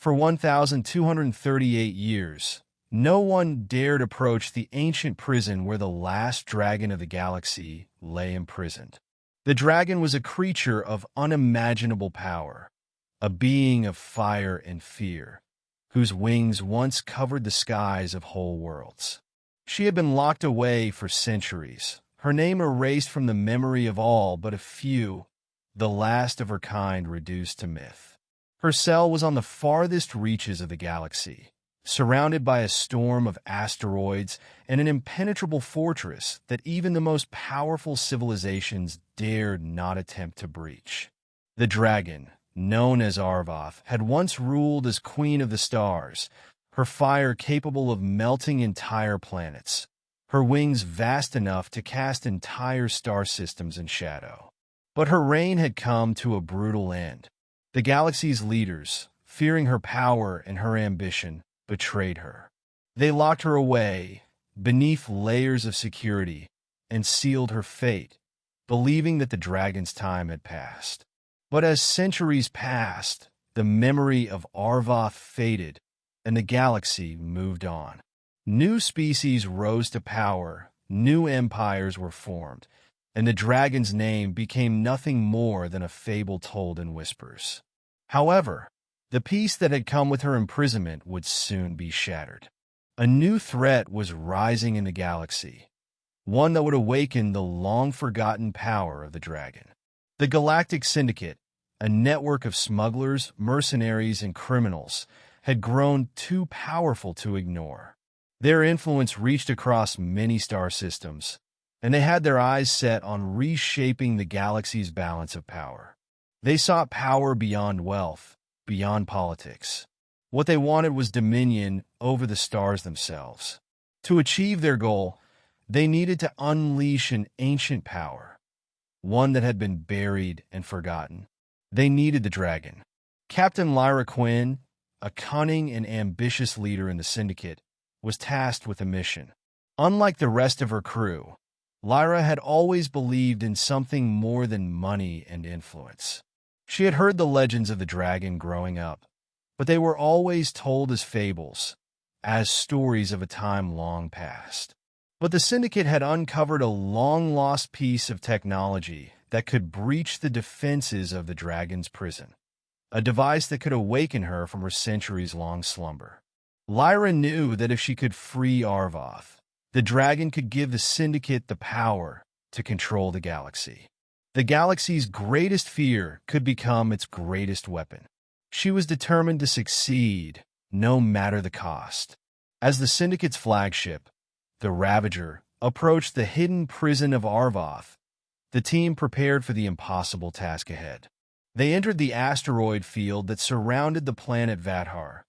For 1,238 years, no one dared approach the ancient prison where the last dragon of the galaxy lay imprisoned. The dragon was a creature of unimaginable power, a being of fire and fear, whose wings once covered the skies of whole worlds. She had been locked away for centuries, her name erased from the memory of all but a few, the last of her kind reduced to myth. Her cell was on the farthest reaches of the galaxy, surrounded by a storm of asteroids and an impenetrable fortress that even the most powerful civilizations dared not attempt to breach. The dragon, known as Arvoth, had once ruled as Queen of the Stars, her fire capable of melting entire planets, her wings vast enough to cast entire star systems in shadow. But her reign had come to a brutal end. The galaxy's leaders, fearing her power and her ambition, betrayed her. They locked her away beneath layers of security and sealed her fate, believing that the dragon's time had passed. But as centuries passed, the memory of Arvoth faded, and the galaxy moved on. New species rose to power, new empires were formed, and the dragon's name became nothing more than a fable told in whispers. However, the peace that had come with her imprisonment would soon be shattered. A new threat was rising in the galaxy, one that would awaken the long-forgotten power of the dragon. The Galactic Syndicate, a network of smugglers, mercenaries, and criminals, had grown too powerful to ignore. Their influence reached across many star systems, and they had their eyes set on reshaping the galaxy's balance of power. They sought power beyond wealth, beyond politics. What they wanted was dominion over the stars themselves. To achieve their goal, they needed to unleash an ancient power, one that had been buried and forgotten. They needed the dragon. Captain Lyra Quinn, a cunning and ambitious leader in the Syndicate, was tasked with a mission. Unlike the rest of her crew, Lyra had always believed in something more than money and influence. She had heard the legends of the dragon growing up, but they were always told as fables, as stories of a time long past. But the Syndicate had uncovered a long-lost piece of technology that could breach the defenses of the dragon's prison, a device that could awaken her from her centuries-long slumber. Lyra knew that if she could free Arvoth, the dragon could give the Syndicate the power to control the galaxy. The galaxy's greatest fear could become its greatest weapon. She was determined to succeed, no matter the cost. As the Syndicate's flagship, the Ravager, approached the hidden prison of Arvoth, the team prepared for the impossible task ahead. They entered the asteroid field that surrounded the planet Vathar,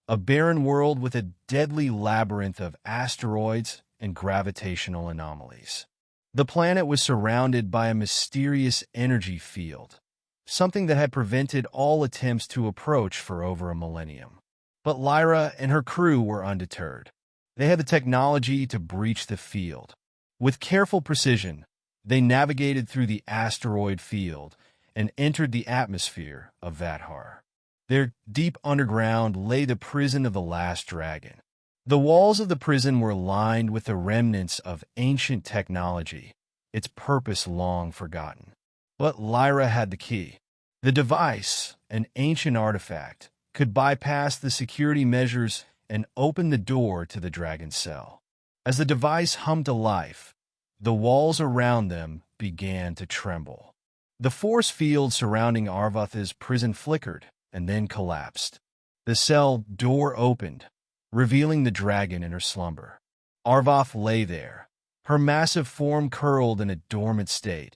a barren world with a deadly labyrinth of asteroids and gravitational anomalies. The planet was surrounded by a mysterious energy field, something that had prevented all attempts to approach for over a millennium. But Lyra and her crew were undeterred. They had the technology to breach the field. With careful precision, they navigated through the asteroid field and entered the atmosphere of Vathar. There, deep underground, lay the prison of the last dragon. The walls of the prison were lined with the remnants of ancient technology, its purpose long forgotten. But Lyra had the key. The device, an ancient artifact, could bypass the security measures and open the door to the dragon's cell. As the device hummed to life, the walls around them began to tremble. The force field surrounding Arvoth's prison flickered and then collapsed. The cell door opened, revealing the dragon in her slumber. Arvoth lay there, her massive form curled in a dormant state,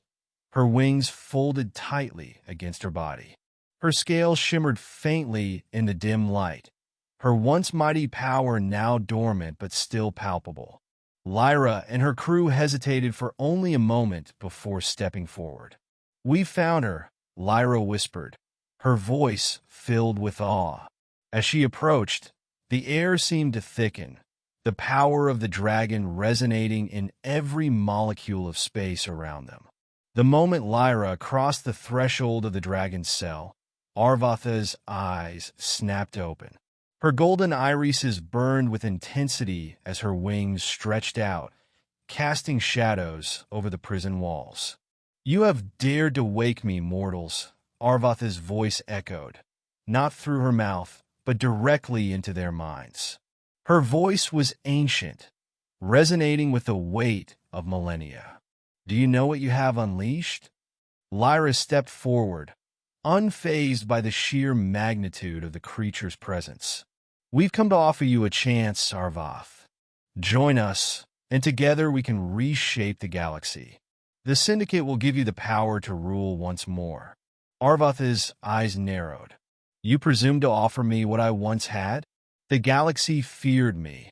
her wings folded tightly against her body. Her scales shimmered faintly in the dim light, her once mighty power now dormant but still palpable. Lyra and her crew hesitated for only a moment before stepping forward. "We found her," Lyra whispered, her voice filled with awe. As she approached, the air seemed to thicken, the power of the dragon resonating in every molecule of space around them. The moment Lyra crossed the threshold of the dragon's cell, Arvoth's eyes snapped open. Her golden irises burned with intensity as her wings stretched out, casting shadows over the prison walls. "You have dared to wake me, mortals," Arvoth's voice echoed, not through her mouth, but directly into their minds. Her voice was ancient, resonating with the weight of millennia. "Do you know what you have unleashed?" Lyra stepped forward, unfazed by the sheer magnitude of the creature's presence. "We've come to offer you a chance, Arvoth. Join us, and together we can reshape the galaxy. The Syndicate will give you the power to rule once more." Arvoth's eyes narrowed. "You presume to offer me what I once had? The galaxy feared me,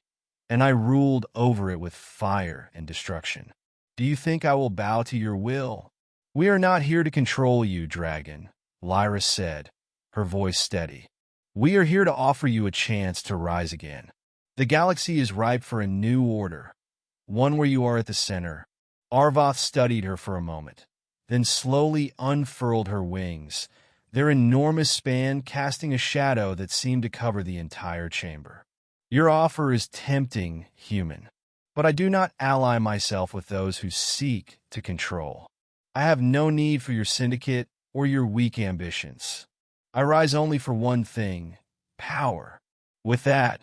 and I ruled over it with fire and destruction. Do you think I will bow to your will?" "We are not here to control you, dragon," Lyra said, her voice steady. "We are here to offer you a chance to rise again. The galaxy is ripe for a new order, one where you are at the center." Arvoth studied her for a moment, then slowly unfurled her wings, their enormous span casting a shadow that seemed to cover the entire chamber. "Your offer is tempting, human, but I do not ally myself with those who seek to control. I have no need for your syndicate or your weak ambitions. I rise only for one thing: power." With that,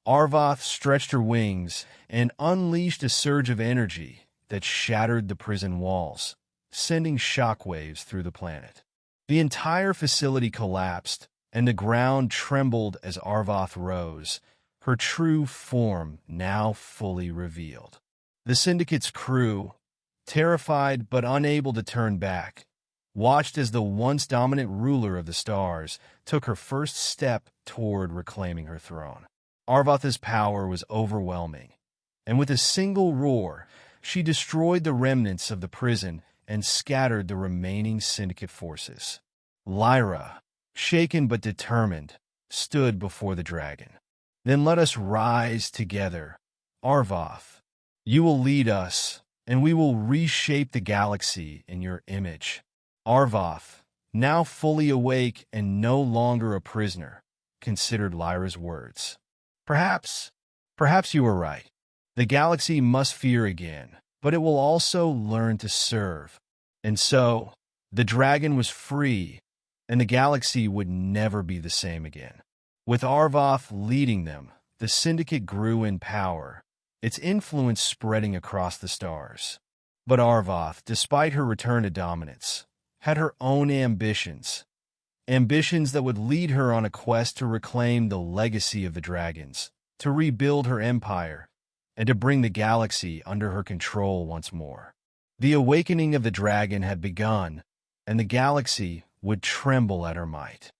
Arvoth stretched her wings and unleashed a surge of energy that shattered the prison walls, sending shockwaves through the planet. The entire facility collapsed, and the ground trembled as Arvoth rose, her true form now fully revealed. The Syndicate's crew, terrified but unable to turn back, watched as the once dominant ruler of the stars took her first step toward reclaiming her throne. Arvoth's power was overwhelming, and with a single roar, she destroyed the remnants of the prison and scattered the remaining Syndicate forces. Lyra, shaken but determined, stood before the dragon. "Then let us rise together. Arvoth, you will lead us, and we will reshape the galaxy in your image." Arvoth, now fully awake and no longer a prisoner, considered Lyra's words. Perhaps you were right. The galaxy must fear again, but it will also learn to serve." And so, the dragon was free, and the galaxy would never be the same again. With Arvoth leading them, the Syndicate grew in power, its influence spreading across the stars. But Arvoth, despite her return to dominance, had her own ambitions that would lead her on a quest to reclaim the legacy of the dragons, to rebuild her empire, and to bring the galaxy under her control once more. The awakening of the dragon had begun, and the galaxy would tremble at her might.